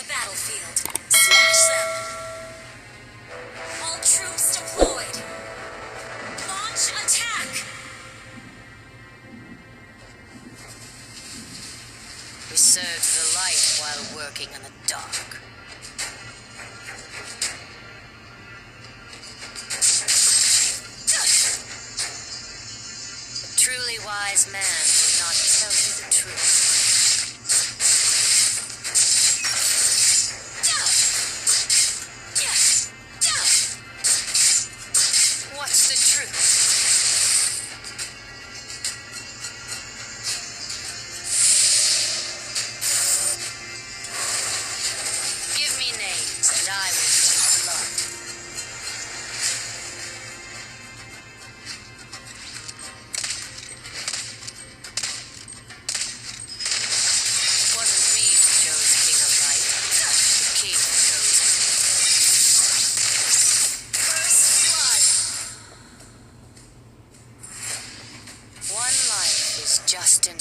the battlefield. Smash them! All troops deployed. Launch attack! We served the light while working in the dark. A truly wise man will not tell you the truth. What's the truth? Give me names, and I will give you blood. It wasn't me who chose King of Light. The king chose me. First blood. One life is just enough.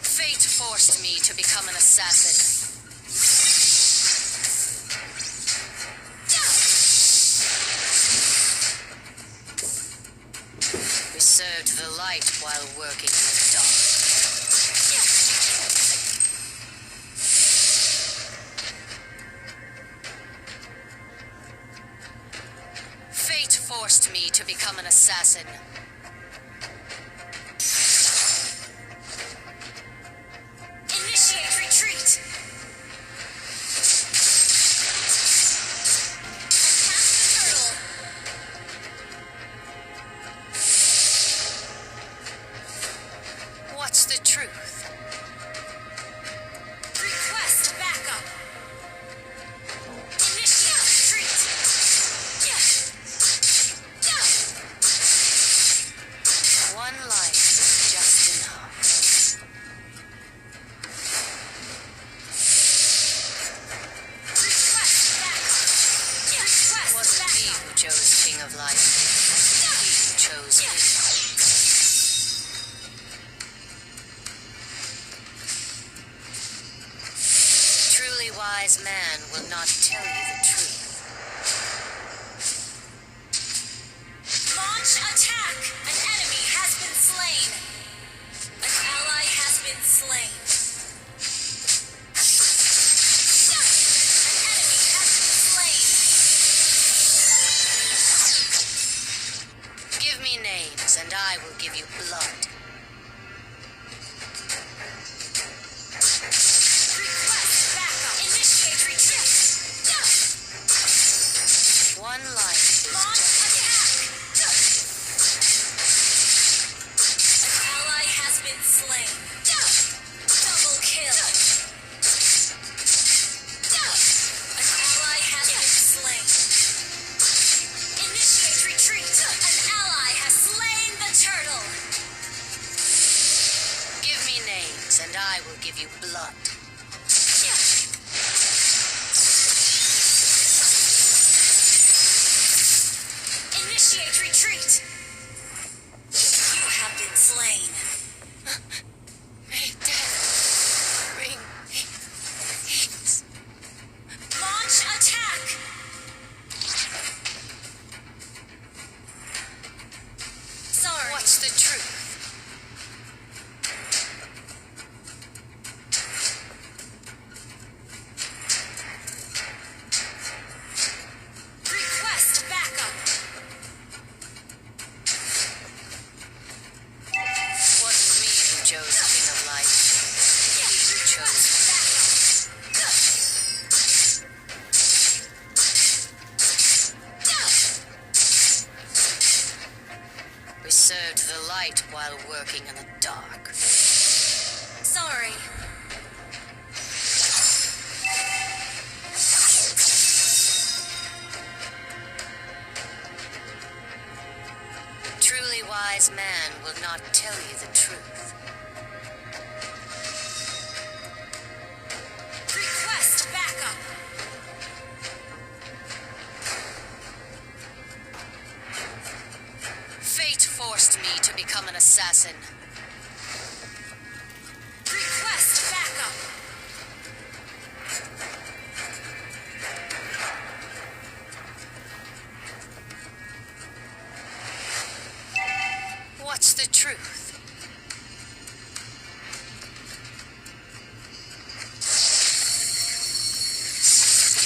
Fate forced me to become an assassin. We served the light while working in the dark. Fate forced me to become an assassin. Initiate retreat. Attack the turtle. What's the truth? Request backup. Initiate retreat. One life is just enough. Request backup. It Request wasn't me backup. who chose King of Light. He chose me. A truly wise man will not tell you the truth. Launch attack! An enemy has been slain. An ally has been slain. An enemy has been slain. Give me names, and I will give you blood. Request backup. Initiate retreat. One life is Launch just attack. An ally has been slain. Double kill. An ally has been slain. Initiate retreat. An ally has slain the turtle. Give me names, and I will give you blood. Initiate retreat. You have been slain. May death bring me peace. Launch attack. Sorry. What's the truth? Request backup. It wasn't me who chose King of Light. He chose me. We served the light while working in the dark. Sorry. A truly wise man will not tell you the truth. Request backup. forced me to become an assassin. Request backup. What's the truth?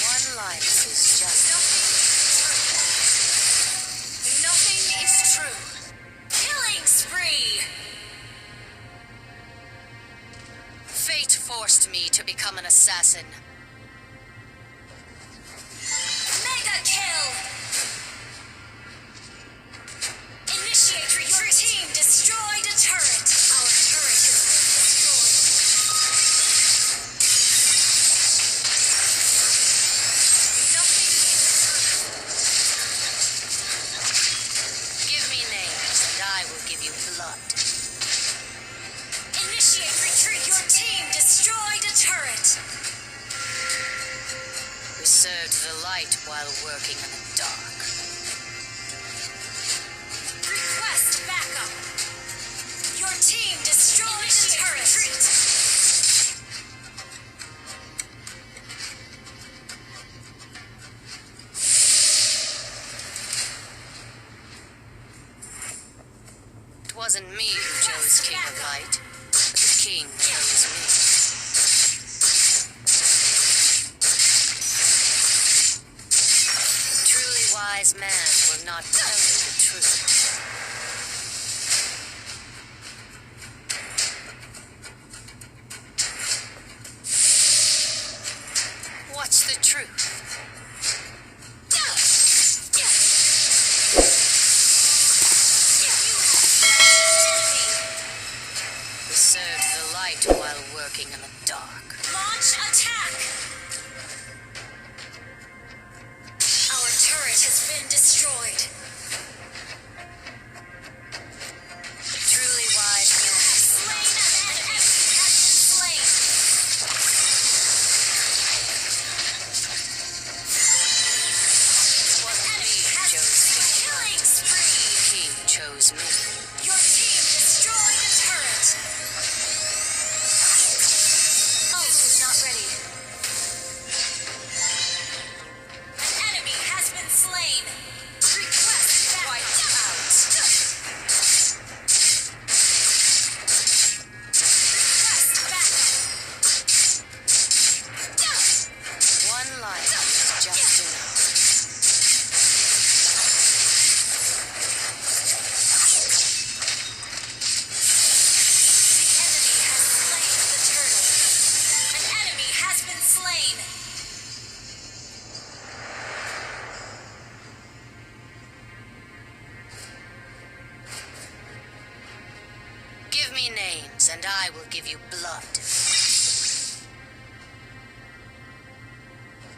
One life is just Nothing is true. Killing spree. Fate forced me to become an assassin. Mega kill. Initiate retreat. Your team destroyed a turret. Our turret has been destroyed. Nothing is true. Give me names and I will give you blood. Initiate retreat. Your team destroyed a turret. We served the light while working in the dark. Request backup. Your team destroyed a turret. Retreat. It wasn't me who chose King of Light, but the king chose me. Truly wise man will not tell you the truth. What's the truth? We served the light while working in the dark. Launch attack! Our turret has been destroyed. Truly wise man will Slain not an enemy has been slain. It wasn't me who chose King of Killing Light. spree. The king chose me. Your team destroyed a turret. Ult is not ready. An enemy has been slain. Request backup. Request backup. One life is just enough. The enemy has slain the turtle. An enemy has been slain. Give me names and I will give you blood.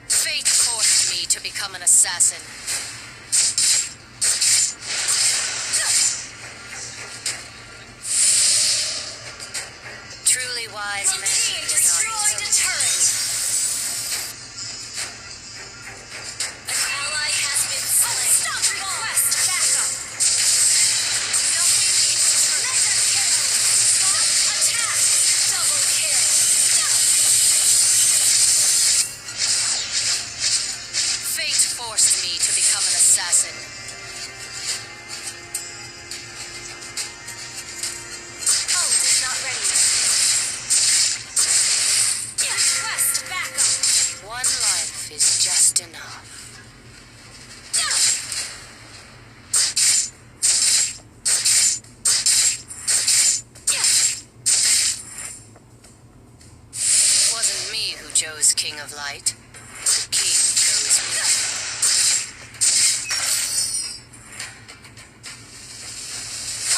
Fate forced me to become an assassin. Truly wise Your man team will not destroyed a tell you. turret. An ally has been slain. Request backup. Nothing is true. Mega kill. Attack. Double kill. Fate forced me to become an assassin. Ult is not ready. Request backup. One life is just enough. It wasn't me who chose King of Light. The king chose me.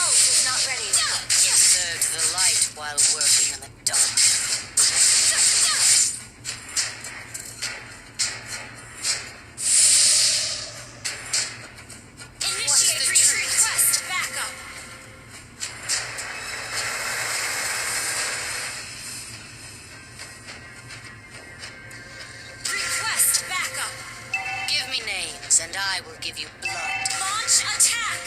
Ult is not ready. Served the light while working in the dark. Initiate retreat. Request backup. Request backup. Give me names and I will give you blood. Launch attack.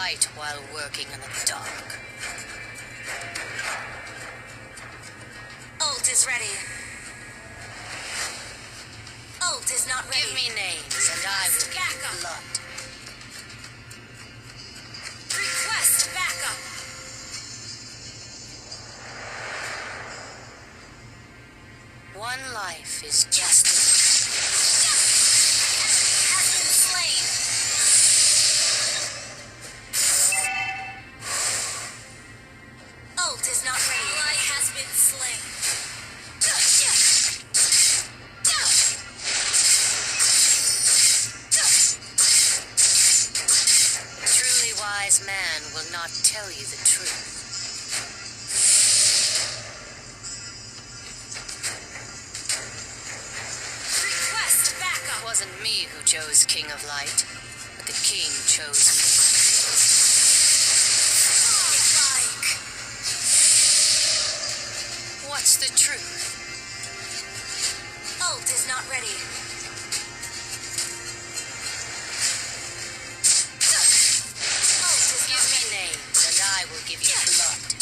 light while working in the dark. Ult is ready. Ult is not ready. Give me names, and I will give you Backup. blood. Request backup. One life is just enough. Has been slain. Ult is not ready. Ally has been slain. A truly wise man will not tell you the truth. Request It backup. wasn't me who chose King of Light, but the king chose me. Like. What's the truth? Ult is not ready. Ult is Give not me ready. names, and I will give you blood.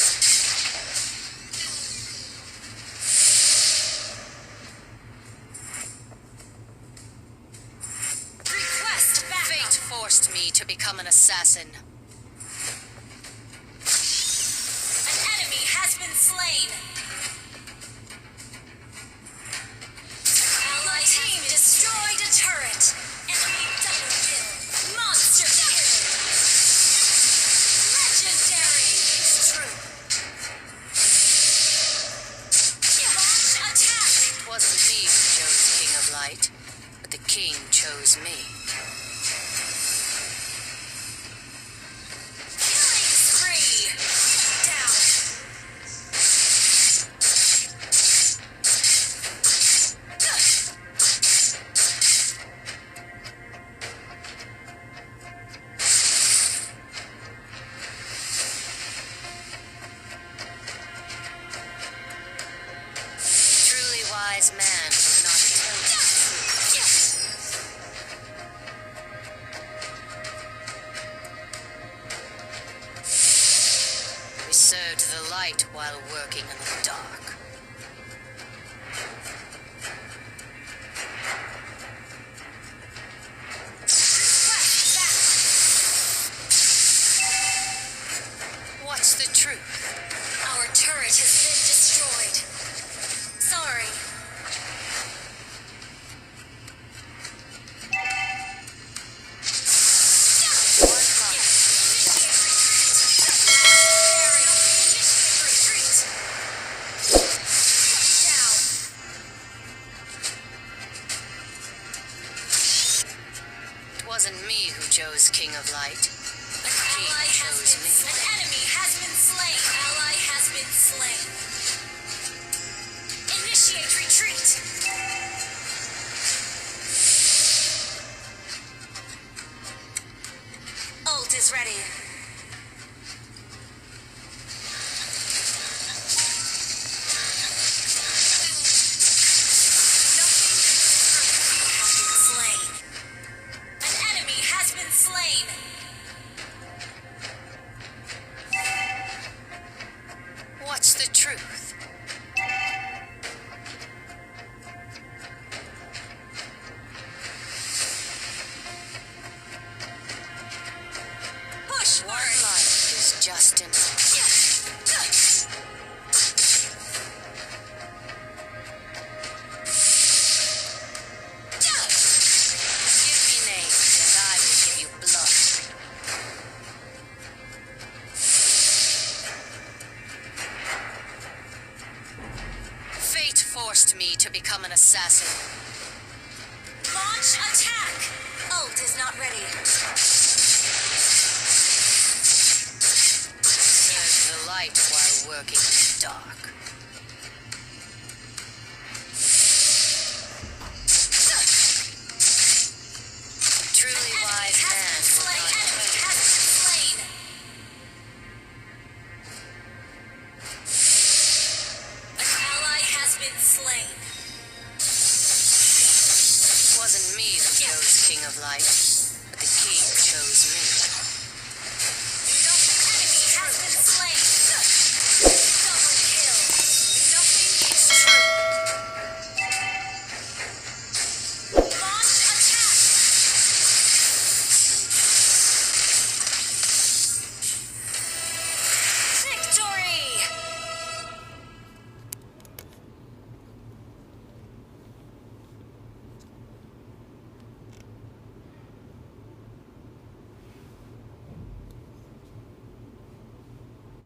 Request backup. Fate forced me to become an assassin. An enemy has been slain. Ally team destroyed a turret. Enemy double kill. Monster kill. Legendary. It's true. Launch attack. It wasn't me who chose King of Light, but the king chose me. Killing spree. Down. Truly wise man will not tell you the truth. We served the light while working in the dark. Request backup. What's the truth? Our turret has been destroyed. Sorry. One life. It wasn't me who chose King of Light. The king chose me. An enemy has been slain. Ally has been slain. Initiate retreat. Ult is ready. An enemy has been slain. What's the truth? Push One word. life is just enough. Give me names, and I will give you blood. Fate forced me to become an assassin. Launch attack. Ult is not ready. Served the light while working in the dark. A truly wise man will not Enemy has been slain. An ally has been slain. It wasn't me who chose King of Light, but the king chose me.